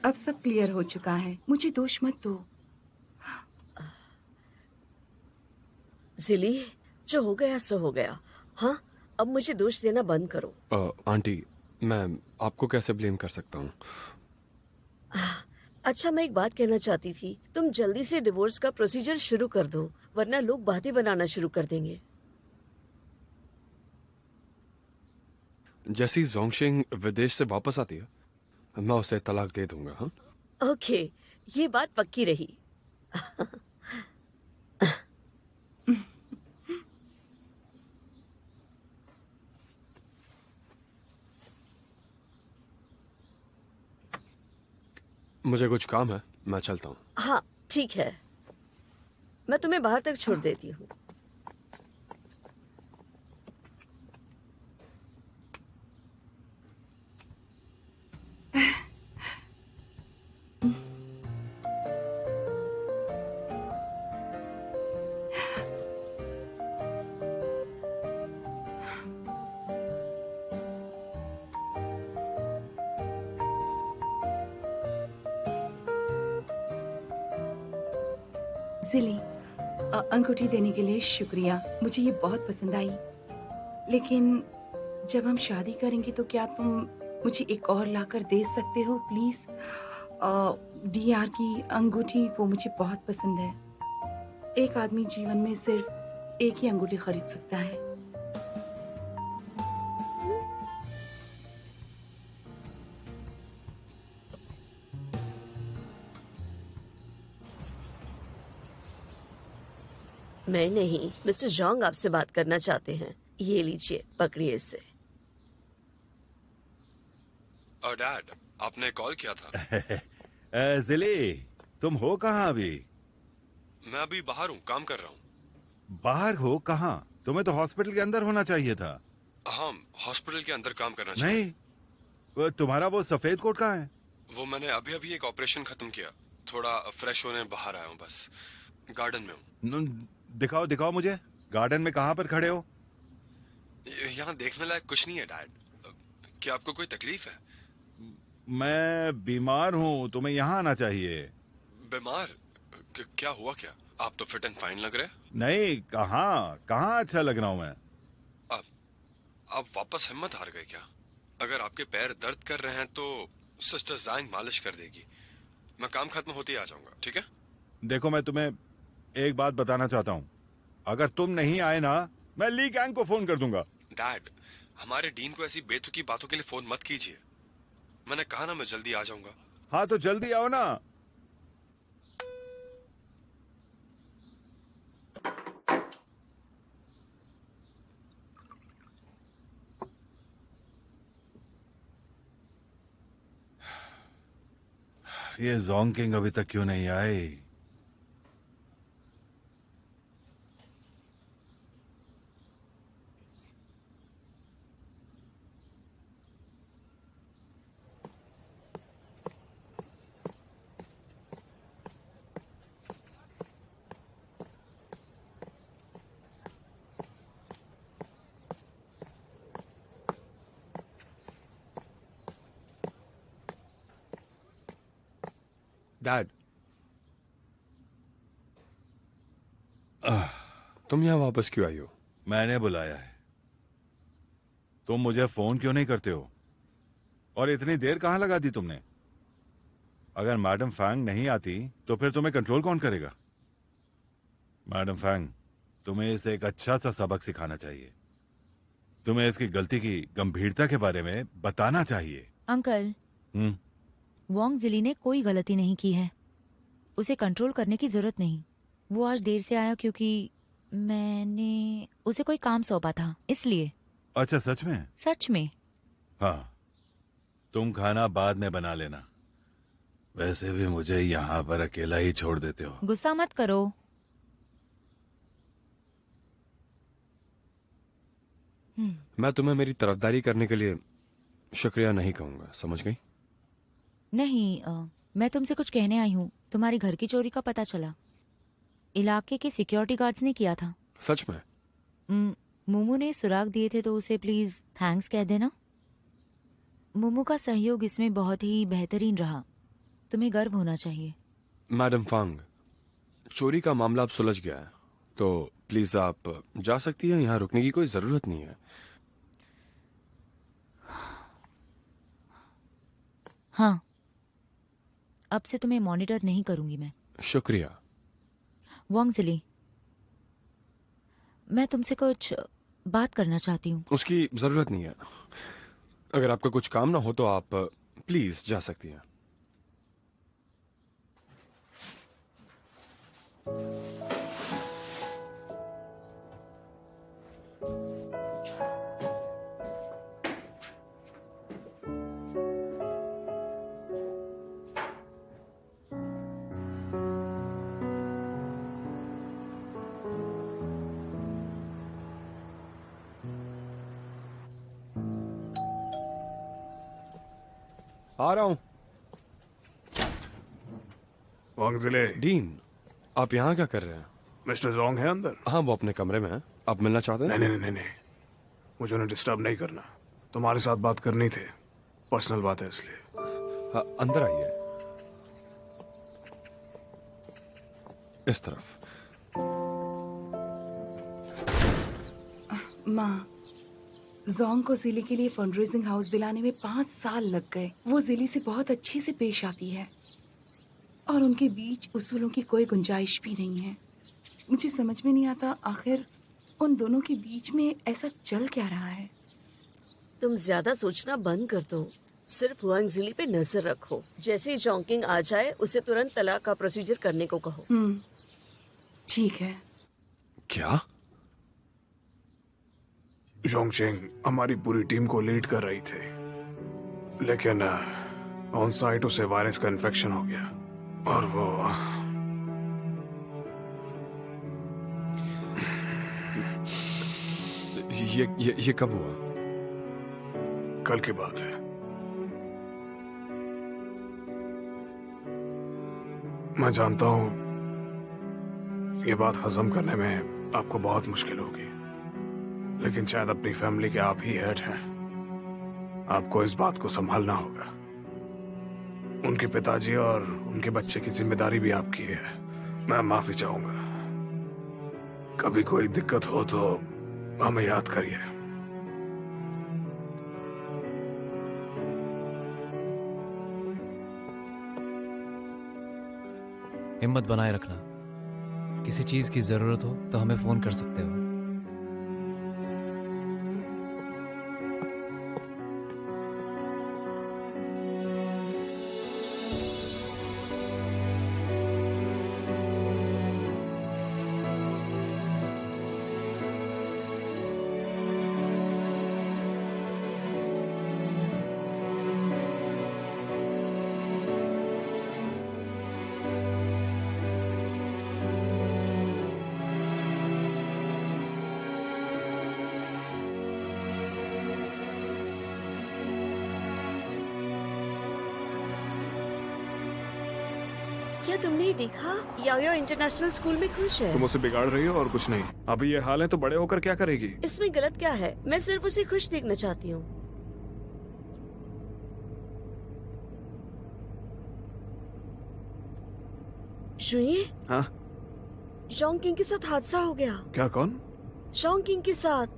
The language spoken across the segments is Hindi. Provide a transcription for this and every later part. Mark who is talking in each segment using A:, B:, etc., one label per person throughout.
A: अब सब क्लियर हो चुका है, मुझे दोष मत दो।
B: जिली, जो हो गया सो हो गया। हाँ, अब मुझे दोष देना बंद करो।
C: आंटी, मैं आपको कैसे ब्लेम कर सकता हूँ?
B: अच्छा, मैं एक बात कहना चाहती थी। तुम जल्दी से डिवोर्स का प्रोसीजर शुरू कर दो, वरना लोग बातें बनाना शुरू कर देंगे।
C: जैसी जोंगशिंग विदेश से वापस आती है, मैं उसे तलाक दे दूंगा। हाँ,
B: ओके, ये बात पक्की रही।
C: मुझे कुछ काम है, मैं चलता हूँ।
B: हाँ, ठीक है, मैं तुम्हें बाहर तक छोड़ देती हूँ।
A: जिली, अंगूठी देने के लिए शुक्रिया, मुझे ये बहुत पसंद आई। लेकिन जब हम शादी करेंगे तो क्या तुम मुझे एक और लाकर दे सकते हो प्लीज? डीआर की अंगूठी वो मुझे बहुत पसंद है। एक आदमी जीवन में सिर्फ एक ही अंगूठी खरीद सकता है।
B: मैं नहीं, मिस्टर जोंग आपसे बात करना चाहते हैं। ये लीजिए, पकड़िए इसे।
C: डैड, आपने कॉल किया था।
D: जिले, तुम हो कहाँ अभी?
C: मैं अभी बाहर हूँ, काम कर रहा हूँ।
D: बाहर हो कहाँ? तुम्हें तो हॉस्पिटल के अंदर होना चाहिए था।
C: हाँ, हॉस्पिटल के अंदर काम करना चाहिए।
D: नहीं, तुम्हारा वो सफेद कोट कहाँ है?
C: वो मैंने अभी अभी एक ऑपरेशन खत्म किया, थोड़ा फ्रेश होने बाहर आया हूँ बस। गार्डन में हूँ।
D: दिखाओ दिखाओ मुझे, गार्डन में कहाँ पर खड़े हो?
C: यहाँ देखने लायक कुछ नहीं है डैड। क्या आपको कोई तकलीफ है?
D: मैं बीमार हूँ, तुम्हें यहाँ आना चाहिए।
C: बीमार? क्या हुआ क्या? आप तो फिट एंड फाइन लग रहे हैं।
D: नहीं, कहाँ कहाँ अच्छा लग रहा हूँ मैं?
C: आप आप वापस हिम्मत हार गए क्या? अगर आपके पैर दर्द कर रहे हैं तो सिस्टर जैंग मालिश कर देगी। मैं काम खत्म होते ही आ जाऊंगा, ठीक है?
D: देखो, मैं तुम्हें एक बात बताना चाहता हूँ। अगर तुम नहीं आए ना, मैं ली गैंग को फोन कर दूंगा।
C: डैड, हमारे डीन को ऐसी बेतुकी बातों के लिए फोन मत कीजिए। मैंने कहा ना, मैं जल्दी आ जाऊंगा।
D: हाँ तो जल्दी आओ ना। ये जोंग किंग अभी तक क्यों नहीं आए?
C: डैड, तुम यहाँ वापस क्यों आई हो?
D: मैंने बुलाया है। तुम मुझे फोन क्यों नहीं करते हो? और इतनी देर कहां लगा दी तुमने? अगर मैडम फैंग नहीं आती तो फिर तुम्हें कंट्रोल कौन करेगा? मैडम फैंग, तुम्हें इसे एक अच्छा सा सबक सिखाना चाहिए। तुम्हें इसकी गलती की गंभीरता के बारे में बताना चाहिए।
E: अंकल,
D: हम्म।
E: वोंग जिली ने कोई गलती नहीं की है। उसे कंट्रोल करने की जरूरत नहीं। वो आज देर से आया क्योंकि मैंने उसे कोई काम सौंपा था, इसलिए।
D: अच्छा, सच में?
E: सच में।
D: हाँ, तुम खाना बाद में बना लेना। वैसे भी मुझे यहाँ पर अकेला ही छोड़ देते हो।
E: गुस्सा मत करो।
C: मैं तुम्हें मेरी तरफदारी करने के लिए शुक्रिया नहीं कहूंगा, समझ गई?
E: नहीं, मैं तुमसे कुछ कहने आई हूँ। तुम्हारे घर की चोरी का पता चला। इलाके के सिक्योरिटी गार्ड्स ने किया था।
C: सच में?
E: मोमू ने सुराग दिए थे, तो उसे प्लीज थैंक्स कह देना। मोमू का सहयोग इसमें बहुत ही बेहतरीन रहा। तुम्हें गर्व होना चाहिए।
C: मैडम फांग, चोरी का मामला अब सुलझ गया है, तो प्लीज आप जा सकती हैं, यहाँ रुकने की कोई जरूरत नहीं है।
E: हाँ, अब से तुम्हें मॉनिटर नहीं करूंगी मैं।
C: शुक्रिया।
E: वांगजिली, मैं तुमसे कुछ बात करना चाहती हूँ।
C: उसकी जरूरत नहीं है। अगर आपका कुछ काम ना हो तो आप प्लीज जा सकती हैं। आ रहा हूं।
F: वांगजिले,
C: डीन, आप यहाँ क्या कर रहे हैं?
F: मिस्टर जोंग है अंदर?
C: हाँ, वो अपने कमरे में है। आप मिलना चाहते हैं?
F: नहीं नहीं नहीं नहीं, मुझे उन्हें डिस्टर्ब नहीं करना। तुम्हारे साथ बात करनी थी, पर्सनल बात है इसलिए।
C: हाँ, अंदर आइए। इस तरफ।
A: माँ, जोंग को जिली के लिए फंडरेजिंग हाउस दिलाने में 5 साल लग गए। वो जिली से बहुत अच्छे से पेश आती है और उनके बीच उसूलों की कोई गुंजाइश भी नहीं है। मुझे समझ में नहीं आता आखिर उन दोनों के बीच में ऐसा चल क्या रहा है।
B: तुम ज्यादा सोचना बंद कर दो, सिर्फ वांगजिली पे नजर रखो। जैसे ही जोंकिंग आ जाए उसे तुरंत तलाक का प्रोसीजर करने को कहो।
A: ठीक है।
C: क्या?
F: जोंगचेंग हमारी पूरी टीम को लीड कर रही थी, लेकिन ऑन साइट उसे वायरस का इन्फेक्शन हो गया और वो
C: ये कब हुआ?
F: कल की बात है। मैं जानता हूं ये बात हजम करने में आपको बहुत मुश्किल होगी, लेकिन शायद अपनी फैमिली के आप ही हेड हैं। आपको इस बात को संभालना होगा। उनके पिताजी और उनके बच्चे की जिम्मेदारी भी आपकी है। मैं माफी चाहूंगा। कभी कोई दिक्कत हो तो हमें याद करिए।
G: हिम्मत बनाए रखना। किसी चीज की जरूरत हो तो हमें फोन कर सकते हो।
B: क्या तुमने ये देखा? याओ इंटरनेशनल स्कूल में खुश है।
F: तुम उसे बिगाड़ रही हो और कुछ नहीं। अभी ये हाल है तो बड़े होकर क्या करेगी?
B: इसमें गलत क्या है? मैं सिर्फ उसे खुश देखना चाहती हूँ। सुनिए,
F: हाँ?
B: जोंकिंग के साथ हादसा हो गया।
F: क्या? कौन?
B: जोंकिंग के साथ।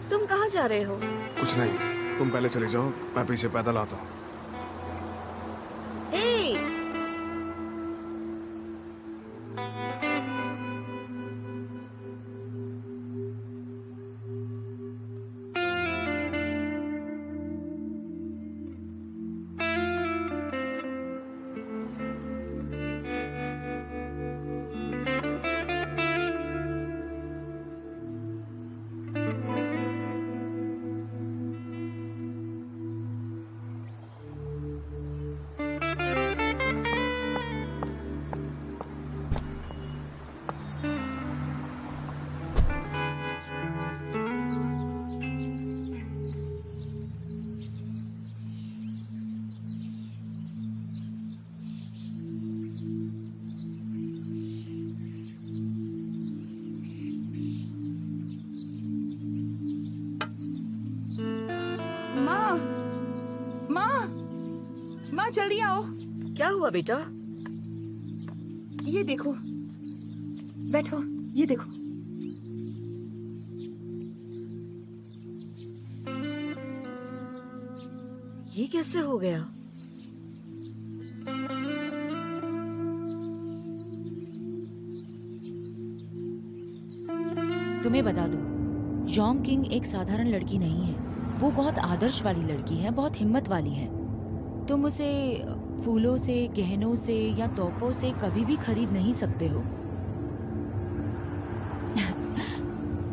B: तुम कहाँ जा रहे हो?
F: कुछ नहीं, तुम पहले चले जाओ, मैं पीछे पैदल आता हूँ।
B: हे!
A: माँ, माँ जल्दी आओ।
B: क्या हुआ बेटा?
A: ये देखो, बैठो, ये देखो।
B: ये कैसे हो गया?
E: तुम्हें बता दूं, जोंग किंग एक साधारण लड़की नहीं है। वो बहुत आदर्श वाली लड़की है, बहुत हिम्मत वाली है। तुम उसे फूलों से, गहनों से या तोहफों से कभी भी खरीद नहीं सकते हो।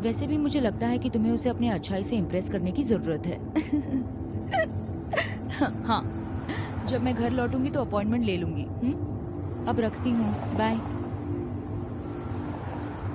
E: वैसे भी मुझे लगता है कि तुम्हें उसे अपनी अच्छाई से इम्प्रेस करने की जरूरत है। हाँ, जब मैं घर लौटूंगी तो अपॉइंटमेंट ले लूंगी। अब रखती हूँ, बाय।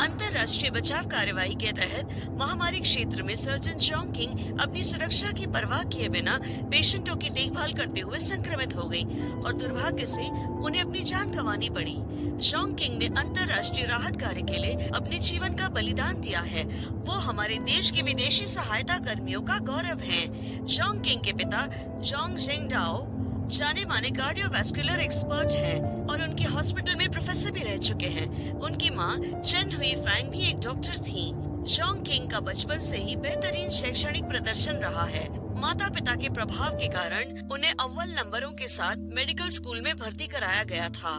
B: अंतर्राष्ट्रीय बचाव कार्यवाही के तहत महामारी क्षेत्र में सर्जन जोंग किंग अपनी सुरक्षा की परवाह किए बिना पेशेंटों की देखभाल करते हुए संक्रमित हो गई और दुर्भाग्य से उन्हें अपनी जान गंवानी पड़ी। जोंग किंग ने अंतर्राष्ट्रीय राहत कार्य के लिए अपने जीवन का बलिदान दिया है। वो हमारे देश के विदेशी सहायता कर्मियों का गौरव हैं। जोंग किंग के पिता जोंग जेंगडाओ जाने माने कार्डियोवैस्कुलर एक्सपर्ट हैं और उनके हॉस्पिटल में प्रोफेसर भी रह चुके हैं। उनकी मां चेन हुई फैंग भी एक डॉक्टर थी। जोंग किंग का बचपन से ही बेहतरीन शैक्षणिक प्रदर्शन रहा है। माता पिता के प्रभाव के कारण उन्हें अव्वल नंबरों के साथ मेडिकल स्कूल में भर्ती कराया गया था।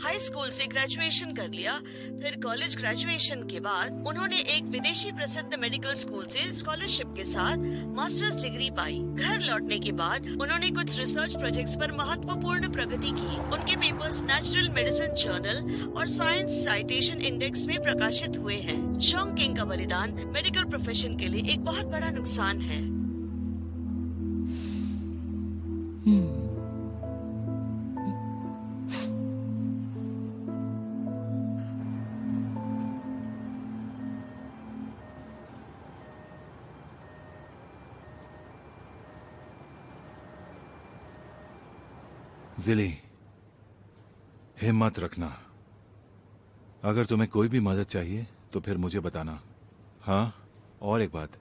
B: हाई स्कूल से ग्रेजुएशन कर लिया, फिर कॉलेज ग्रेजुएशन के बाद उन्होंने एक विदेशी प्रसिद्ध मेडिकल स्कूल से स्कॉलरशिप के साथ मास्टर्स डिग्री पाई। घर लौटने के बाद उन्होंने कुछ रिसर्च प्रोजेक्ट्स पर महत्वपूर्ण प्रगति की। उनके पेपर्स नेचुरल मेडिसिन जर्नल और साइंस साइटेशन इंडेक्स में प्रकाशित हुए हैं। जोंग किंग का बलिदान मेडिकल प्रोफेशन के लिए एक बहुत बड़ा नुकसान है।
D: जिली, हिम्मत रखना। अगर तुम्हें कोई भी मदद चाहिए तो फिर मुझे बताना। हाँ, और एक बात,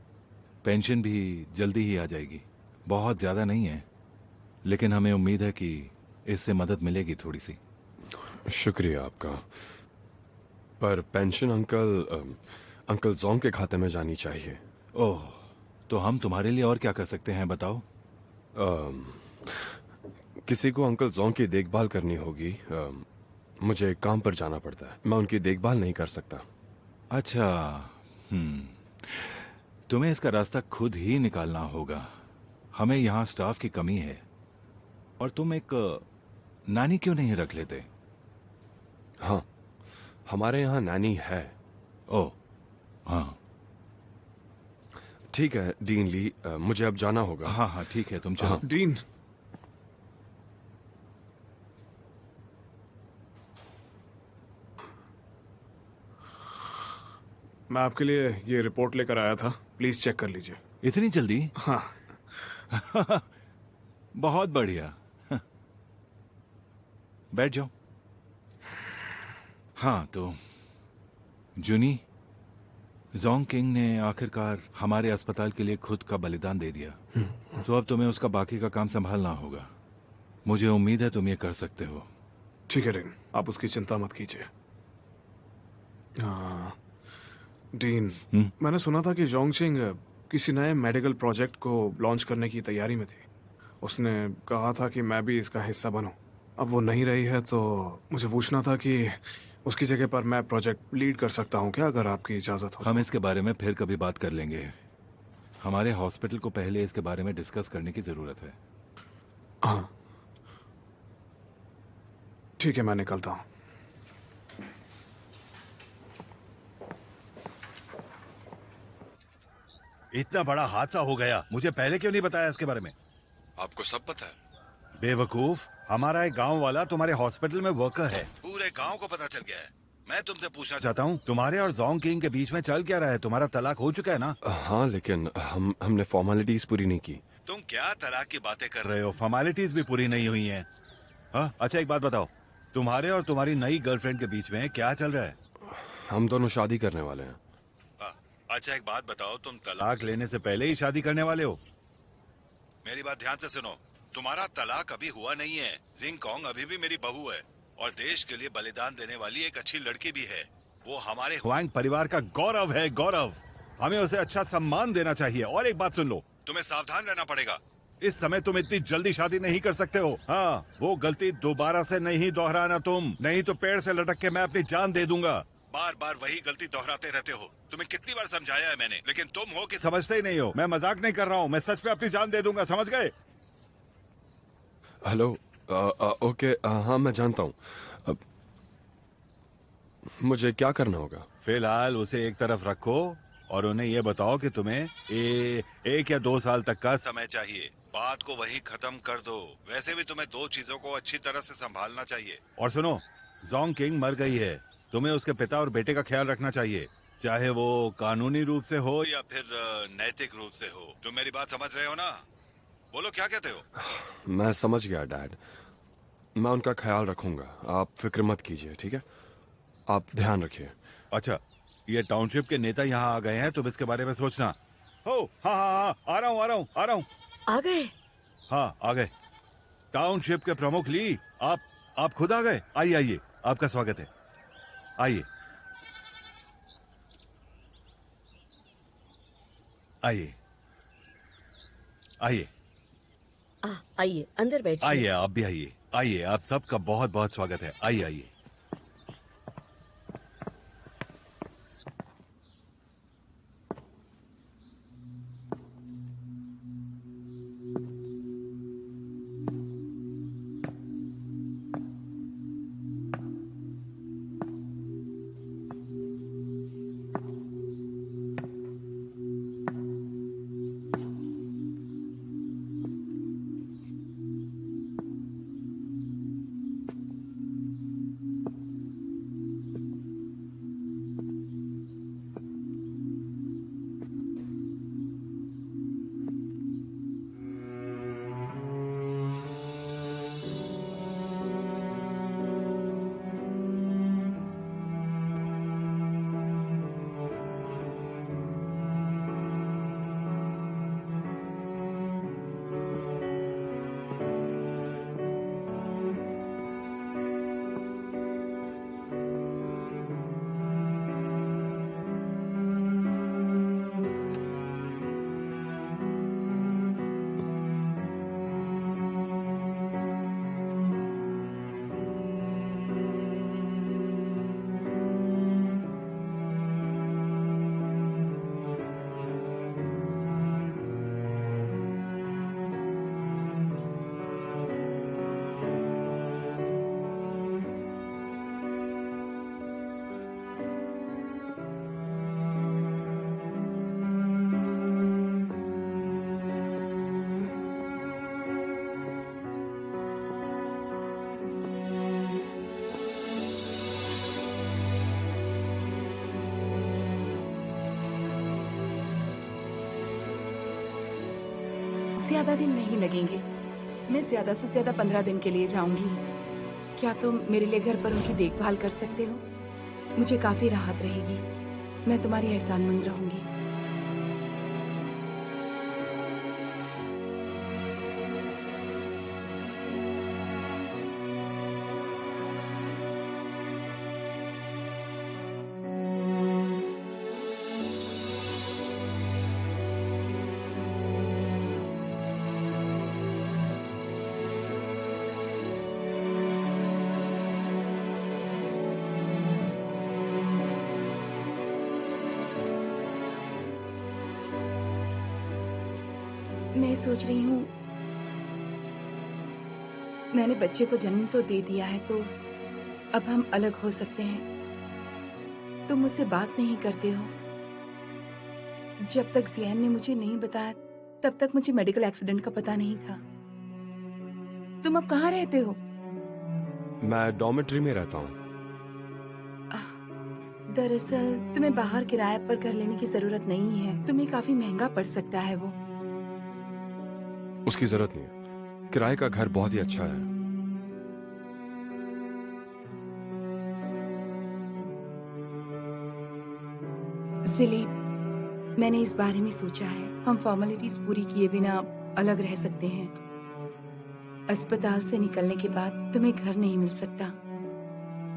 D: पेंशन भी जल्दी ही आ जाएगी। बहुत ज़्यादा नहीं है, लेकिन हमें उम्मीद है कि इससे मदद मिलेगी थोड़ी सी।
C: शुक्रिया आपका, पर पेंशन अंकल जोंग के खाते में जानी चाहिए।
D: ओह, तो हम तुम्हारे लिए और क्या कर सकते हैं, बताओ।
C: किसी को अंकल जोंग की देखभाल करनी होगी। मुझे काम पर जाना पड़ता है, मैं उनकी देखभाल नहीं कर सकता।
D: अच्छा, तुम्हें इसका रास्ता खुद ही निकालना होगा। हमें यहाँ स्टाफ की कमी है, और तुम एक नानी क्यों नहीं रख लेते?
C: हाँ, हमारे यहाँ नानी है।
D: ओह, हाँ
C: ठीक है डीन ली, मुझे अब जाना होगा।
D: हाँ हाँ ठीक है, तुम चलो।
F: डीन, मैं आपके लिए ये रिपोर्ट लेकर आया था, प्लीज चेक कर लीजिए।
D: इतनी जल्दी?
F: हाँ।
D: बहुत बढ़िया। बैठ जाओ। हाँ, तो जुनी, जोंग किंग ने आखिरकार हमारे अस्पताल के लिए खुद का बलिदान दे दिया, तो अब तुम्हें उसका बाकी का काम संभालना होगा। मुझे उम्मीद है तुम ये कर सकते हो।
F: ठीक है डीन, आप उसकी चिंता मत कीजिए। हाँ डीन, मैंने सुना था कि जोंग चिंग किसी नए मेडिकल प्रोजेक्ट को लॉन्च करने की तैयारी में थी। उसने कहा था कि मैं भी इसका हिस्सा बनूं। अब वो नहीं रही है, तो मुझे पूछना था कि उसकी जगह पर मैं प्रोजेक्ट लीड कर सकता हूं क्या, अगर आपकी इजाजत हो।
D: हम इसके बारे में फिर कभी बात कर लेंगे। हमारे हॉस्पिटल को पहले इसके बारे में डिस्कस करने की जरूरत है।
F: हाँ ठीक है, मैं निकलता हूं।
D: इतना बड़ा हादसा हो गया, मुझे पहले क्यों नहीं बताया इसके बारे में?
C: आपको सब पता है?
D: बेवकूफ, हमारा एक गांव वाला तुम्हारे हॉस्पिटल में वर्कर है। पूरे गांव को पता चल गया है। मैं तुमसे पूछना चाहता हूँ, तुम्हारे और जोंग किंग के बीच में चल क्या रहा है? तुम्हारा तलाक हो चुका है ना?
C: हाँ, लेकिन हमने फॉर्मेलिटीज पूरी नहीं की।
D: तुम क्या तलाक की बातें कर रहे हो? फॉर्मेलिटीज भी पूरी नहीं हुई हैं। हाँ, अच्छा एक बात बताओ, तुम्हारे और तुम्हारी नई गर्लफ्रेंड के बीच में क्या चल रहा है?
C: हम दोनों शादी करने वाले हैं।
D: अच्छा एक बात बताओ, तुम तलाक लेने से पहले ही शादी करने वाले हो? मेरी बात ध्यान से सुनो, तुम्हारा तलाक अभी हुआ नहीं है। जिंग कॉन्ग अभी भी मेरी बहू है और देश के लिए बलिदान देने वाली एक अच्छी लड़की भी है। वो हमारे हुआंग परिवार का गौरव है, गौरव। हमें उसे अच्छा सम्मान देना चाहिए। और एक बात सुन लो, तुम्हें सावधान रहना पड़ेगा। इस समय तुम इतनी जल्दी शादी नहीं कर सकते हो। हाँ, वो गलती दोबारा से नहीं दोहराना तुम, नहीं तो पेड़ से लटक के मैं अपनी जान दे दूंगा। बार बार वही गलती दोहराते रहते हो। तुम्हें कितनी बार समझाया है मैंने, लेकिन तुम हो कि समझते ही नहीं हो। मैं मजाक नहीं कर रहा हूँ, मैं सच में अपनी जान दे दूंगा, समझ गए?
C: हेलो। ओके, हाँ मैं जानता हूँ। मुझे क्या करना होगा?
D: फिलहाल उसे एक तरफ रखो और उन्हें ये बताओ कि तुम्हें 1 या 2 साल तक का समय चाहिए। बात को वही खत्म कर दो। वैसे भी तुम्हें 2 चीजों को अच्छी तरह से संभालना चाहिए। और सुनो, जोंग किंग मर गई है। तुम्हें उसके पिता और बेटे का ख्याल रखना चाहिए, चाहे वो कानूनी रूप से हो या फिर नैतिक रूप से हो। तुम मेरी बात समझ रहे हो ना? बोलो, क्या कहते हो?
C: मैं समझ गया डैड, मैं उनका ख्याल रखूंगा। आप फिक्र मत कीजिए, ठीक है? आप ध्यान रखिए।
D: अच्छा, ये टाउनशिप के नेता यहाँ आ गए हैं, तुम इसके बारे में सोचना। हो, हाँ हाँ हाँ, आ रहा हूँ।
B: आ गए?
D: हाँ, आ गए। टाउनशिप के प्रमुख ली, आप खुद आ गए। आइए आइए, आपका स्वागत है। आइए आइए आइए
B: आइए अंदर बैठिए।
D: आइए, आप भी आइए। आइए, आप सबका बहुत बहुत स्वागत है। आइए आइए।
A: ज्यादा दिन नहीं लगेंगे। मैं ज्यादा से ज्यादा 15 दिन के लिए जाऊंगी। क्या तुम मेरे लिए घर पर उनकी देखभाल कर सकते हो? मुझे काफी राहत रहेगी। मैं तुम्हारी एहसानमंद रहूंगी। मैं सोच रही हूँ, मैंने बच्चे को जन्म तो दे दिया है, तो अब हम अलग हो सकते हैं। तुम मुझसे बात नहीं करते हो। जब तक जियान ने मुझे नहीं बताया, तब तक मुझे मेडिकल एक्सीडेंट का पता नहीं था। तुम अब कहाँ रहते हो?
C: मैं डॉर्मेट्री में रहता हूँ।
A: दरअसल तुम्हें बाहर किराए पर घर लेने की जरूरत नहीं है। तुम्हें काफी महंगा पड़ सकता है वो।
C: उसकी जरूरत नहीं है, किराए का घर बहुत ही अच्छा है।
A: जिले, मैंने इस बारे में सोचा है। हम फॉर्मेलिटीज पूरी किए बिना अलग रह सकते हैं। अस्पताल से निकलने के बाद तुम्हें घर नहीं मिल सकता,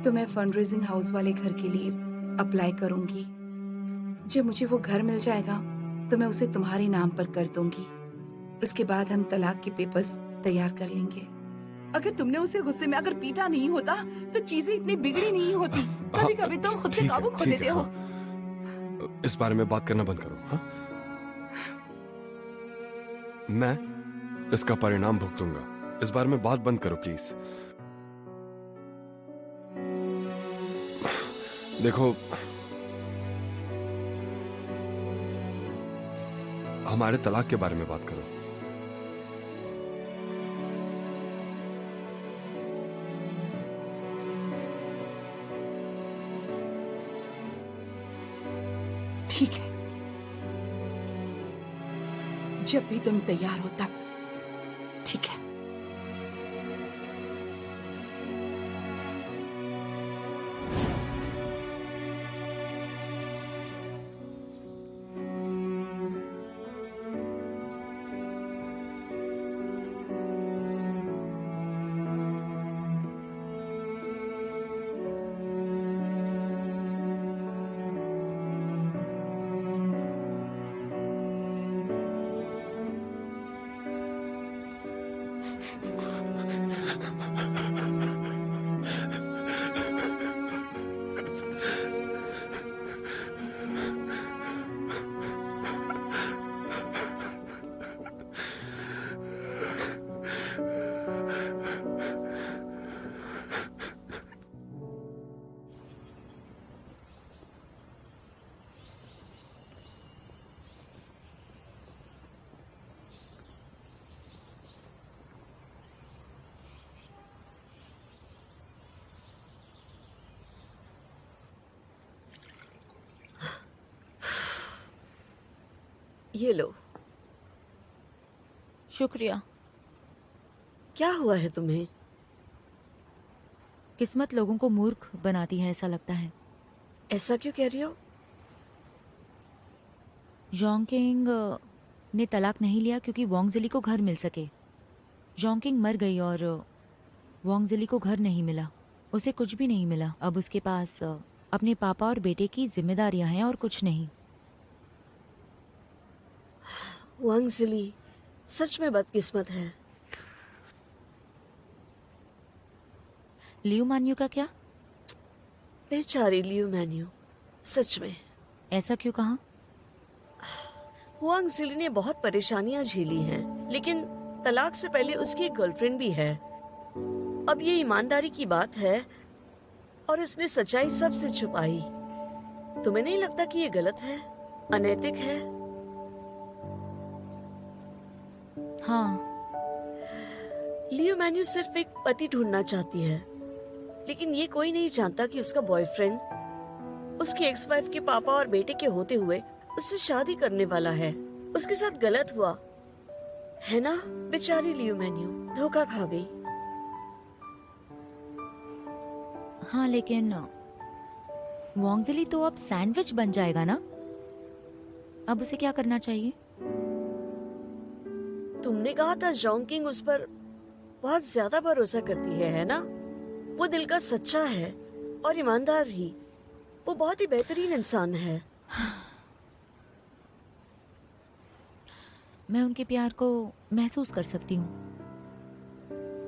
A: तो मैं फंड रेजिंग हाउस वाले घर के लिए अप्लाई करूंगी। जब मुझे वो घर मिल जाएगा तो मैं उसे तुम्हारे नाम पर कर दूंगी। उसके बाद हम तलाक के पेपर्स तैयार कर लेंगे। अगर तुमने उसे गुस्से में अगर पीटा नहीं होता तो चीजें इतनी बिगड़ी नहीं होती। कभी कभी तुम खुद से काबू खो देते हो।
C: इस बारे में बात करना बंद करो। हाँ? मैं इसका परिणाम भुगतूंगा। इस बारे में बात बंद करो प्लीज। देखो, हमारे तलाक के बारे में बात करो।
A: ठीक है, जब भी तुम तैयार हो तब। ठीक है।
B: ये लो।
E: शुक्रिया।
B: क्या हुआ है तुम्हें?
E: किस्मत लोगों को मूर्ख बनाती है, ऐसा लगता है।
B: ऐसा क्यों कह रही हो?
E: जोंकिंग ने तलाक नहीं लिया क्योंकि वोंगजिली को घर मिल सके। जोंकिंग मर गई और वोंगजिली को घर नहीं मिला, उसे कुछ भी नहीं मिला। अब उसके पास अपने पापा और बेटे की जिम्मेदारियां हैं और कुछ नहीं।
B: वांगजिली सच में बदकिस्मत है।
E: लियू मान्यू का क्या?
B: बेचारी लियू मैन्यू, सच में।
E: ऐसा क्यों कहा?
B: वांगजिली ने बहुत परेशानियां झेली हैं, लेकिन तलाक से पहले उसकी एक गर्लफ्रेंड भी है। अब ये ईमानदारी की बात है और इसने सच्चाई सबसे छुपाई। तुम्हें नहीं लगता कि ये गलत है, अनैतिक है?
E: हाँ।
B: लियो मैन्यू सिर्फ एक पति ढूंढना चाहती है, लेकिन ये कोई नहीं जानता कि उसका बॉयफ्रेंड उसकी एक्स वाइफ के पापा और बेटे के होते हुए उससे शादी करने वाला है। उसके साथ गलत हुआ है ना? बेचारी लियो मैन्यू धोखा खा गई।
E: हाँ, लेकिन वोंगजिली तो अब सैंडविच बन जाएगा ना? अब उसे क्या करना चाहिए?
B: तुमने कहा था जोंकिंग उस पर बहुत ज्यादा भरोसा करती है ना? वो दिल का सच्चा है और ईमानदार भी। वो बहुत ही बेहतरीन इंसान है।
E: मैं उनके प्यार को महसूस कर सकती हूँ।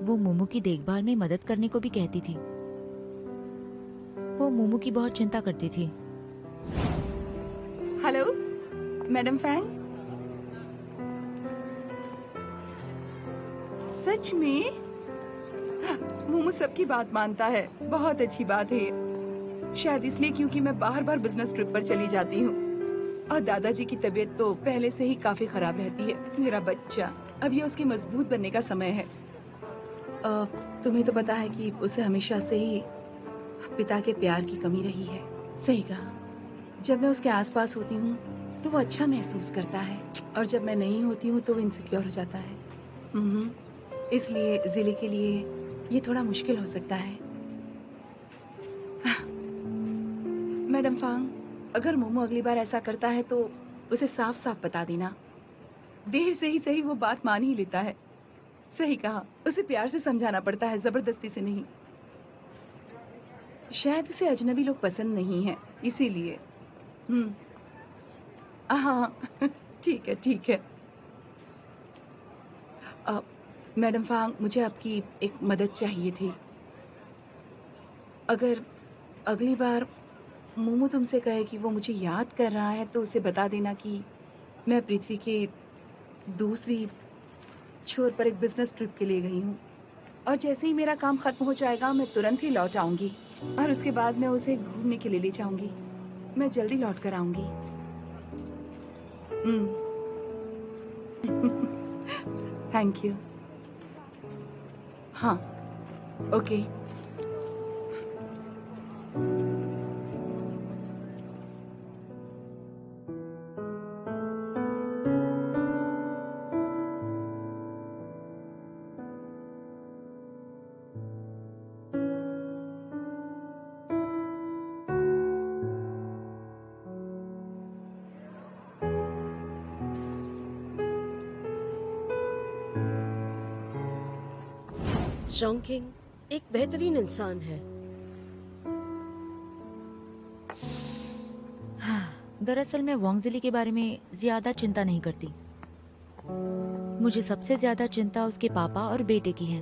E: वो मोमो की देखभाल में मदद करने को भी कहती थी। वो मोमो की बहुत चिंता करती थी।
A: हेलो मैडम फैंग, सच में मोमो सबकी बात मानता है। बहुत अच्छी बात है ये। शायद इसलिए क्योंकि मैं बार बार बिजनेस ट्रिप पर चली जाती हूँ और दादाजी की तबीयत तो पहले से ही काफी खराब रहती है। मेरा बच्चा, अब ये उसके मजबूत बनने का समय है। तुम्हें तो पता है कि उसे हमेशा से ही पिता के प्यार की कमी रही है। सही कहा, जब मैं उसके आसपास होती हूँ तो वो अच्छा महसूस करता है और जब मैं नहीं होती हूँ तो वो इनसिक्योर हो जाता है। इसलिए जिले के लिए ये थोड़ा मुश्किल हो सकता है। मैडम फांग, अगर मोमो अगली बार ऐसा करता है तो उसे साफ साफ बता देना। देर से ही सही वो बात मान ही लेता है। सही कहा, उसे प्यार से समझाना पड़ता है, जबरदस्ती से नहीं। शायद उसे अजनबी लोग पसंद नहीं है, इसीलिए। हाँ। ठीक है, ठीक है। मैडम फांग, मुझे आपकी एक मदद चाहिए थी। अगर अगली बार मोमो तुमसे कहे कि वो मुझे याद कर रहा है तो उसे बता देना कि मैं पृथ्वी के दूसरी छोर पर एक बिजनेस ट्रिप के लिए गई हूँ, और जैसे ही मेरा काम खत्म हो जाएगा मैं तुरंत ही लौट आऊंगी, और उसके बाद मैं उसे घूमने के लिए ले जाऊंगी। मैं जल्दी लौट कर आऊंगी। Thank you. हाँ, ओके।
B: जॉन्किंग एक बेहतरीन इंसान है।
E: दरअसल मैं वांगजिली के बारे में ज्यादा चिंता नहीं करती। मुझे सबसे ज्यादा चिंता उसके पापा और बेटे की है।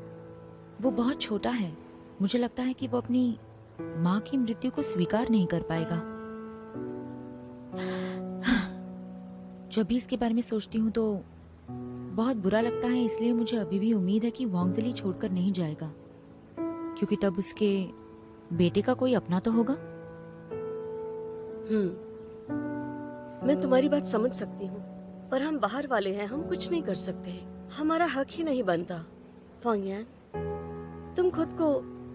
E: वो बहुत छोटा है। मुझे लगता है कि वो अपनी माँ की मृत्यु को स्वीकार नहीं कर पाएगा। जब भी इसके बारे में सोचती हूँ तो बहुत बुरा लगता है, इसलिए मुझे अभी भी उम्मीद है कि वांगजिली छोड़कर नहीं जाएगा, क्योंकि तब उसके बेटे का कोई अपना तो होगा।
B: मैं तुम्हारी बात समझ सकती हूँ, पर हम बाहर वाले हैं, हम कुछ नहीं कर सकते। हमारा हक ही नहीं बनता। फांगयान, तुम खुद को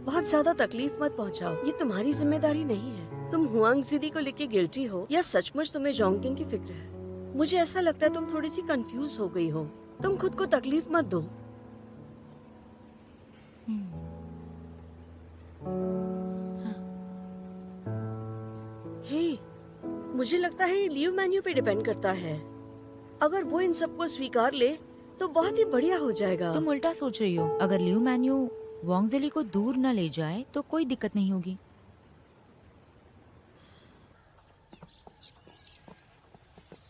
B: बहुत ज्यादा तकलीफ मत पहुँचाओ, ये तुम्हारी जिम्मेदारी नहीं है। तुम हुआंगजिली को लेके गिल्टी हो या सचमुच तुम्हें जॉन्किंग की फिक्र है? मुझे ऐसा लगता है तुम थोड़ी सी कंफ्यूज हो गई हो। तुम खुद को तकलीफ मत दो। हे, मुझे लगता है ये लीव मेन्यू पे डिपेंड करता है। अगर वो इन सबको स्वीकार ले तो बहुत ही बढ़िया हो जाएगा।
E: तुम उल्टा सोच रही हो। अगर लिव मेन्यू वांगजिली को दूर न ले जाए तो कोई दिक्कत नहीं होगी।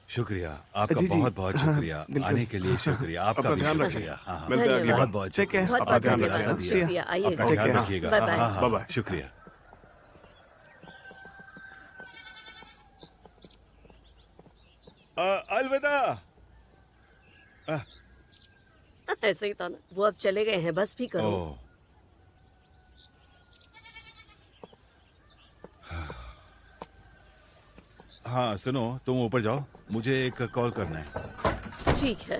D: शुक्रिया आपका,
F: जी, जी।
D: बहुत बहुत
F: हाँ,
D: शुक्रिया।
F: बिल्कुल।
D: आने के लिए शुक्रिया। आपका
F: अपना
D: भी
F: ध्यान
D: शुक्रिया।
F: रखें।
D: हाँ, हाँ,
F: मिलते हैं अगली
D: बहुत
F: बार।
D: बहुत
F: ठीक है,
D: शुक्रिया।
B: बहुत
F: अपना
B: बहुत
F: ध्यान
B: धन्यवाद।
F: रखें।
B: शुक्रिया। आइए,
D: अपना
F: ठीक
D: ध्यान
F: है।
D: रखिएगा।
B: Bye bye.
D: हाँ, हाँ,
F: बाय बाय।
D: शुक्रिया। अलविदा।
B: ऐसे ही था ना। वो अब चले गए हैं, बस भी करो।
D: ओह, हाँ सुनो, तुम ऊपर जाओ, मुझे एक कॉल करना है।
B: ठीक है।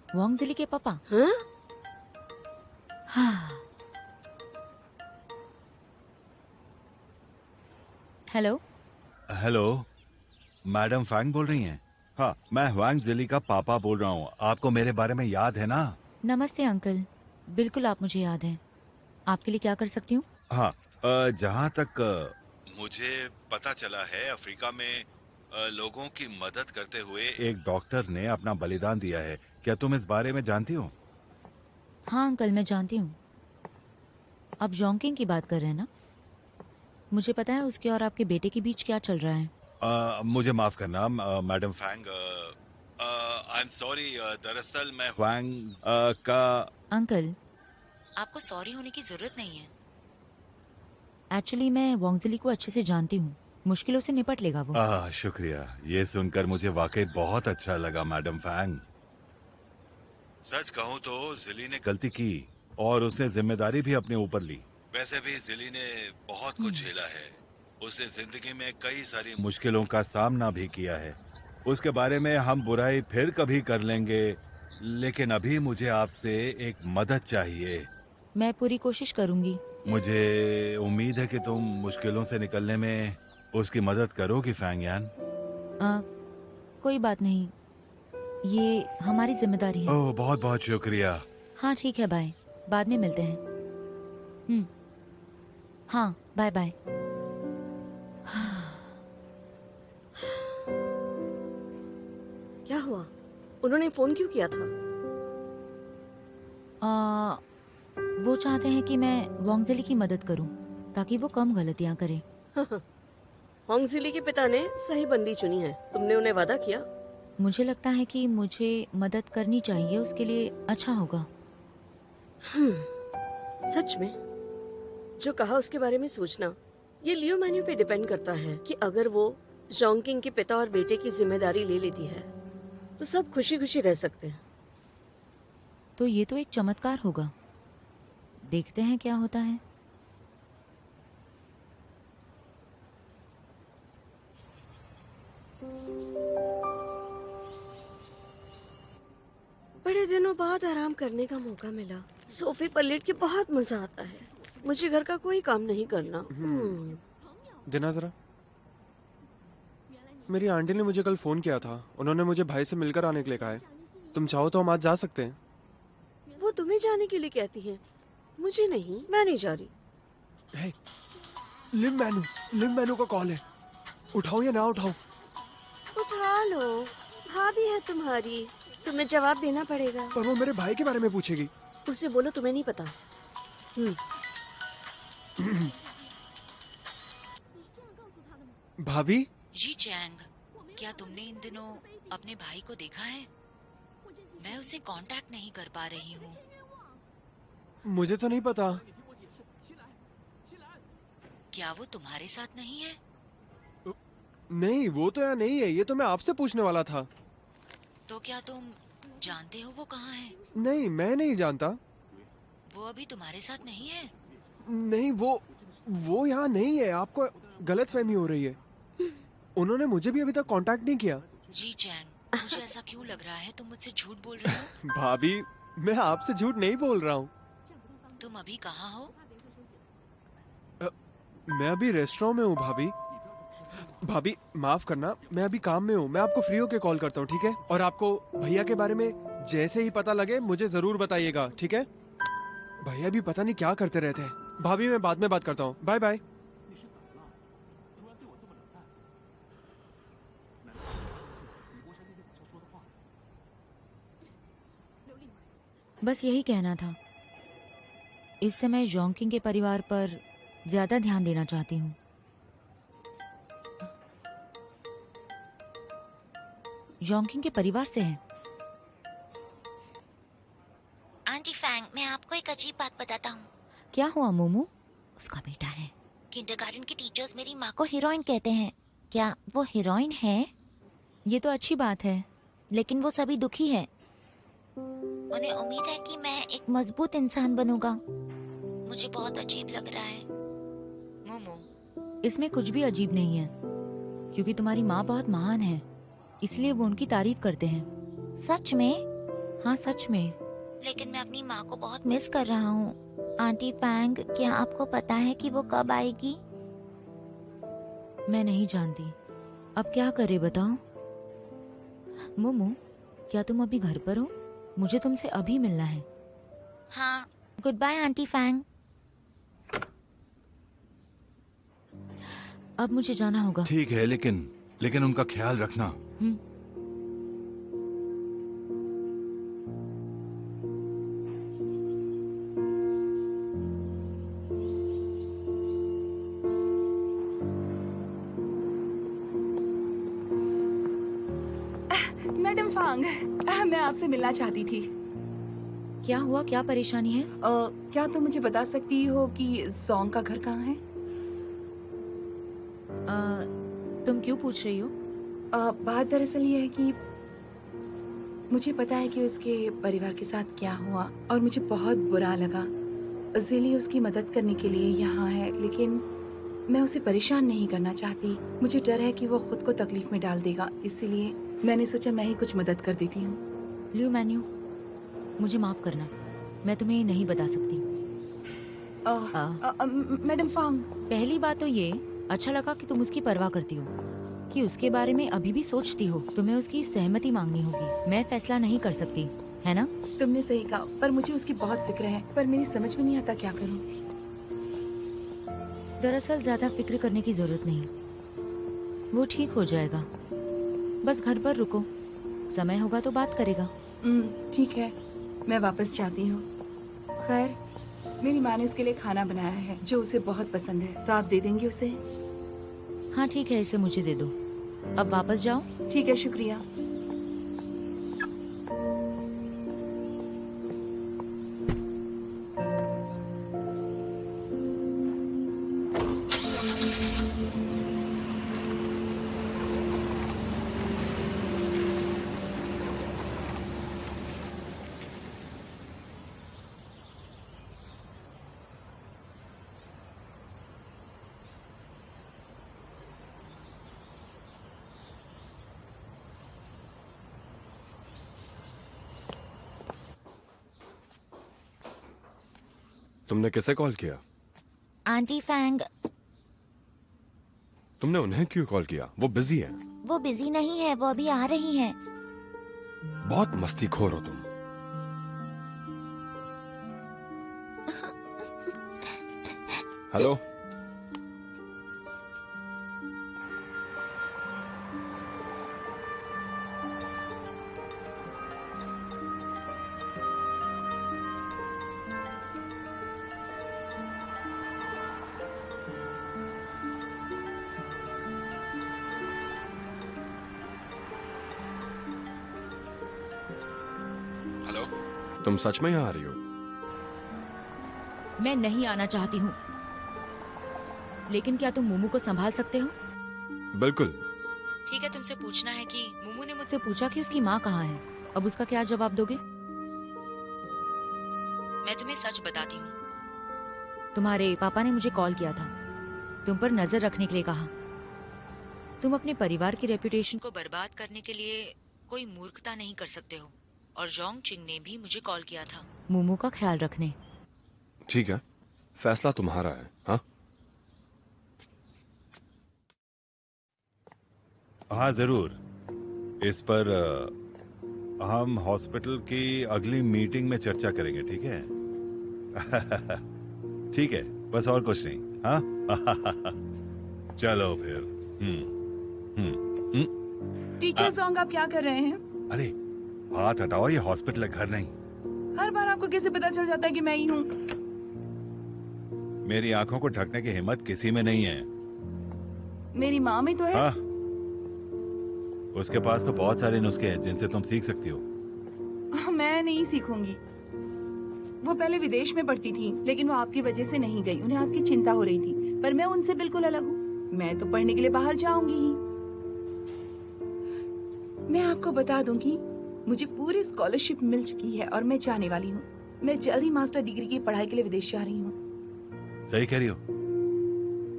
E: वांगजिली के पापा।
B: हाँ?
E: हेलो।
D: हेलो, मैडम फैंग बोल रही हैं? हाँ, मैं वांगजिली का पापा बोल रहा हूँ। आपको मेरे बारे में याद है ना?
E: नमस्ते अंकल, बिल्कुल आप मुझे याद हैं। आपके लिए क्या कर सकती हूँ?
D: हाँ, जहाँ तक मुझे पता चला है, अफ्रीका में लोगों की मदद करते हुए एक डॉक्टर ने अपना बलिदान दिया है। क्या तुम इस बारे में जानती हो?
E: हाँ अंकल, मैं जानती हूँ। आप जॉन्किंग की बात कर रहे हैं ना? मुझे पता है उसके और आपके बेटे के बीच क्या चल रहा है।
D: मुझे माफ करना madam Fang, I am sorry. दरअसल मैं फैंग का।
E: अंकल, आपको सॉरी होने की जरूरत नहीं है। एक्चुअली मैं वांगजिली को अच्छे से जानती हूँ, मुश्किलों से निपट लेगा वो।
D: शुक्रिया, ये सुनकर मुझे वाकई बहुत अच्छा लगा मैडम फैंग। सच कहूँ तो जिली ने गलती की और उसने जिम्मेदारी भी अपने ऊपर ली। वैसे भी जिली ने बहुत कुछ झेला है। उसने जिंदगी में कई सारी मुश्किलों का सामना भी किया है। उसके बारे में हम बुराई फिर कभी कर लेंगे, लेकिन अभी मुझे आपसे एक मदद चाहिए।
E: मैं पूरी कोशिश करूंगी।
D: मुझे उम्मीद है कि तुम मुश्किलों से निकलने में उसकी मदद करोगी फैंग यान।
E: कोई बात नहीं, ये हमारी जिम्मेदारी है।
D: ओह, बहुत बहुत शुक्रिया।
E: हाँ ठीक है, बाय, बाद में मिलते हैं। हाँ, बाय बाय।
B: क्या हुआ? उन्होंने फोन क्यों किया था?
E: वो चाहते हैं कि मैं वांगजिली की मदद करूं ताकि वो कम गलतियां करे।
B: होंगजिली के पिता ने सही बंदी चुनी है। तुमने उन्हें वादा किया?
E: मुझे लगता है कि मुझे मदद करनी चाहिए, उसके लिए अच्छा होगा।
B: सच में? जो कहा उसके बारे में सोचना। ये लियो मैन्यू पे डिपेंड करता है कि अगर वो जोंगकिंग के पिता और बेटे की जिम्मेदारी ले लेती है तो सब खुशी खुशी रह सकते हैं।
E: तो ये तो एक चमत्कार होगा। देखते हैं क्या होता है।
B: बड़े दिनों बाद आराम करने का मौका मिला। सोफे पर लेट के बहुत मजा आता है। मुझे घर का कोई काम नहीं करना।
H: देना जरा। मेरी आंटी ने मुझे कल फोन किया था। उन्होंने मुझे भाई से मिलकर आने के लिए कहा है। तुम चाहो तो हम आज जा सकते हैं।
B: वो तुम्हें जाने के लिए कहती है, मुझे नहीं। मैं नहीं जा रही।
H: हे, लिम मैनू का कॉल है। उठाओ या ना उठाओ?
B: उठा लो, भाभी है तुम्हारी, तुम्हें जवाब देना पड़ेगा।
H: पर वो मेरे भाई के बारे में पूछेगी।
B: उसे बोलो तुम्हें नहीं पता।
H: भाभी,
E: जी चैंग, क्या तुमने इन दिनों अपने भाई को देखा है? मैं उसे कांटेक्ट नहीं कर पा रही हूँ।
H: मुझे तो नहीं पता।
E: क्या वो तुम्हारे साथ नहीं है?
H: नहीं, वो तो यहाँ नहीं है। ये तो मैं आपसे पूछने वाला था।
E: तो क्या तुम जानते हो वो कहाँ है?
H: नहीं, मैं नहीं जानता।
E: वो अभी तुम्हारे साथ नहीं है?
H: नहीं, वो यहाँ नहीं है। आपको गलतफहमी हो रही है। उन्होंने मुझे भी अभी तक कांटेक्ट नहीं किया।
E: जी चैंग, मुझे ऐसा क्यों लग रहा है? तुम मुझसे झूठ बोल रहे हो।
H: भाभी, मैं आपसे झूठ नहीं बोल रहा हूँ।
E: तुम अभी कहाँ हो?
H: मैं अभी रेस्टोरेंट में हूँ भाभी। भाभी माफ करना, मैं अभी काम में हूँ। मैं आपको फ्री होके कॉल करता हूँ, ठीक है? और आपको भैया के बारे में जैसे ही पता लगे मुझे जरूर बताइएगा, ठीक है? भैया भी पता नहीं क्या करते रहते हैं। भाभी, मैं बाद में बात करता हूँ। Bye bye.
E: बस यही कहना था। इस समय जोंगकिंग के परिवार पर ज्यादा ध्यान देना चाहती हूँ। जोंगकिंग के परिवार से है।
I: आंटी फैंग, मैं आपको एक अजीब बात बताता हूँ।
E: क्या हुआ मोमो?
I: उसका बेटा है। किंडरगार्टन के टीचर्स मेरी माँ को हीरोइन कहते हैं। क्या वो हीरोइन है?
E: ये तो अच्छी बात है।
I: लेकिन वो सभी दुखी है। उन्हें उम्मीद है कि मैं एक मजबूत इंसान बनूंगा। मुझे बहुत अजीब लग रहा है।
E: मोमो, इसमें कुछ भी अजीब नहीं है, क्योंकि तुम्हारी माँ बहुत महान है, इसलिए वो उनकी तारीफ करते हैं।
I: सच में?
E: हाँ सच में।
I: लेकिन मैं अपनी माँ को बहुत मिस कर रहा हूँ। आंटी फैंग, क्या आपको पता है कि वो कब आएगी?
E: मैं नहीं जानती। अब क्या करे बताओ? मोमो, क्या तुम अभी घर पर हो? मुझे तुमसे अभी मिलना है।
I: हाँ, गुड बाय आंटी फैंग।
E: अब मुझे जाना होगा।
D: ठीक है, लेकिन उनका ख्याल रखना।
A: मैडम फांग, मैं आपसे मिलना चाहती थी।
E: क्या हुआ? क्या परेशानी है?
A: क्या तुम मुझे बता सकती हो कि जोंग का घर कहाँ है?
E: तुम क्यों पूछ रही हो?
A: बात दरअसल ये है कि मुझे पता है कि उसके परिवार के साथ क्या हुआ और मुझे बहुत बुरा लगा। जिली उसकी मदद करने के लिए यहाँ है, लेकिन मैं उसे परेशान नहीं करना चाहती। मुझे डर है कि वो खुद को तकलीफ में डाल देगा, इसीलिए मैंने सोचा मैं ही कुछ मदद कर देती हूँ।
E: लियो मैन्यू, मुझे माफ करना, मैं तुम्हें ये नहीं बता सकती।
A: मैडम फांग,
E: पहली बात तो ये अच्छा लगा कि तुम उसकी परवाह करती हो, कि उसके बारे में अभी भी सोचती हो। तुम्हें उसकी सहमति मांगनी होगी। मैं फैसला नहीं कर सकती, है ना?
A: तुमने सही कहा, पर मुझे उसकी बहुत फिक्र है, पर मेरी समझ में नहीं आता क्या करूं।
E: दरअसल ज्यादा फिक्र करने की जरूरत नहीं, वो ठीक हो जाएगा। बस घर पर रुको, समय होगा तो बात करेगा।
A: ठीक है, मैं वापस जाती हूँ। खैर, मेरी माँ ने उसके लिए खाना बनाया है जो उसे बहुत पसंद है, तो आप दे देंगे उसे?
E: हाँ ठीक है, इसे मुझे दे दो। अब वापस जाओ।
A: ठीक है, शुक्रिया।
C: तुमने किसे कॉल किया?
I: Aunty Fang.
C: तुमने उन्हें क्यों कॉल किया? वो बिजी है।
I: वो बिजी नहीं है, वो अभी आ रही हैं।
C: बहुत मस्तीखोर हो तुम। हेलो। हेलो, तुम सच में यहाँ आ रही हो?
E: मैं नहीं आना चाहती हूँ, लेकिन क्या तुम मोमू को संभाल सकते हो?
C: बिल्कुल।
E: ठीक है, तुमसे पूछना है कि मोमू ने मुझसे पूछा कि उसकी माँ कहाँ है। अब उसका क्या जवाब दोगे? मैं तुम्हें सच बताती हूँ, तुम्हारे पापा ने मुझे कॉल किया था, तुम पर नजर रखने के लिए कहा। तुम अपने परिवार की रेपुटेशन को बर्बाद करने के लिए कोई मूर्खता नहीं कर सकते हो। और जोंग चिंग ने भी मुझे कॉल किया था मोमू का ख्याल रखने।
C: ठीक है, फैसला तुम्हारा है। हाँ
D: हाँ जरूर। इस पर हम हॉस्पिटल की अगली मीटिंग में चर्चा करेंगे, ठीक है? ठीक है, बस और कुछ नहीं। हाँ चलो फिर।
A: टीचर जोंग, आप क्या कर रहे हैं?
D: अरे हाथ हटाओ, ये हॉस्पिटल है, घर नहीं।
A: हर बार आपको कैसे पता चल जाता है कि मैं ही हूँ?
D: मेरी आंखों को ढकने की हिम्मत किसी में नहीं है।
A: मेरी माँ में तो है।
D: हाँ, उसके पास तो बहुत सारे नुस्खे हैं जिनसे तुम सीख सकती हो।
A: मैं नहीं सीखूंगी। वो पहले विदेश में पढ़ती थी, लेकिन वो आपकी वजह से नहीं गई। उन्हें आपकी चिंता हो रही थी, पर मैं उनसे बिल्कुल अलग हूँ। मैं तो पढ़ने के लिए बाहर जाऊंगी ही। मैं आपको बता दूंगी, मुझे पूरी स्कॉलरशिप मिल चुकी है और मैं जाने वाली हूँ। मैं जल्द ही मास्टर डिग्री की पढ़ाई के लिए विदेश जा रही हूँ।
D: सही कह रही हो।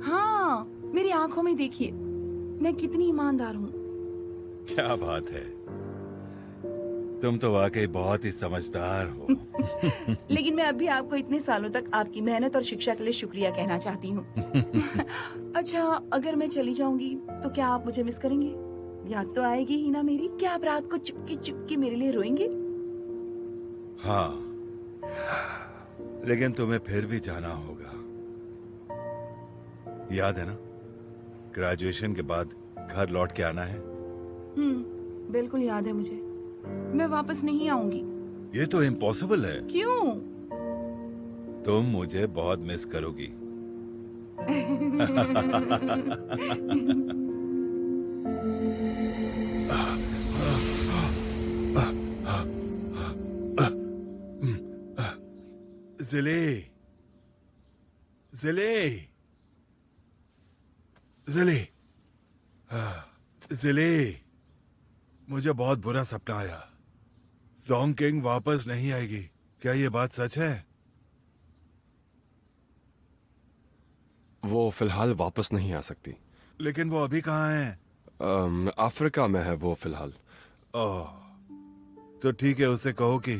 A: हाँ, मेरी आंखों में देखिए, मैं कितनी ईमानदार हूँ।
D: क्या बात है, तुम तो वाकई बहुत ही समझदार हो।
A: लेकिन मैं अभी आपको इतने सालों तक आपकी मेहनत और शिक्षा के लिए शुक्रिया कहना चाहती हूँ। अच्छा, अगर मैं चली जाऊंगी तो क्या आप मुझे मिस करेंगे? याद तो आएगी ही ना मेरी? क्या आप रात को चुपके चुपके मेरे लिए रोएंगे?
D: हाँ, लेकिन तुम्हें फिर भी जाना होगा। याद है ना, ग्रेजुएशन के बाद घर लौट के आना है।
A: बिल्कुल याद है मुझे। मैं वापस नहीं आऊंगी।
D: ये तो इम्पॉसिबल है।
A: क्यों?
D: तुम मुझे बहुत मिस करोगी। जिले, जिले, जिले, जिले, मुझे बहुत बुरा सपना आया। जोंग किंग वापस नहीं आएगी। क्या ये बात सच है?
C: वो फिलहाल वापस नहीं आ सकती।
D: लेकिन वो अभी कहाँ है?
C: अफ्रीका में है वो फिलहाल।
D: ओह, तो ठीक है, उसे कहो कि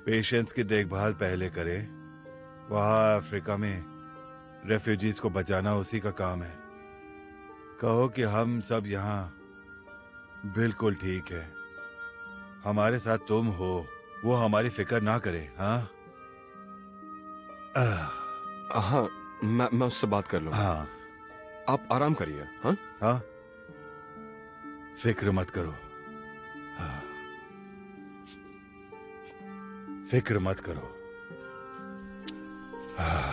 D: पेशेंट्स की देखभाल पहले करे, वहाँ अफ्रीका में रेफ्यूजीज को बचाना उसी का काम है। कहो कि हम सब यहाँ बिल्कुल ठीक है, हमारे साथ तुम हो, वो हमारी फिक्र ना करे। हाँ
C: हाँ, मैं उससे बात कर लूँगा।
D: हाँ
C: आप आराम करिए। हाँ
D: हाँ, फिक्र मत करो। हाँ, फिक्र मत करो। हाँ।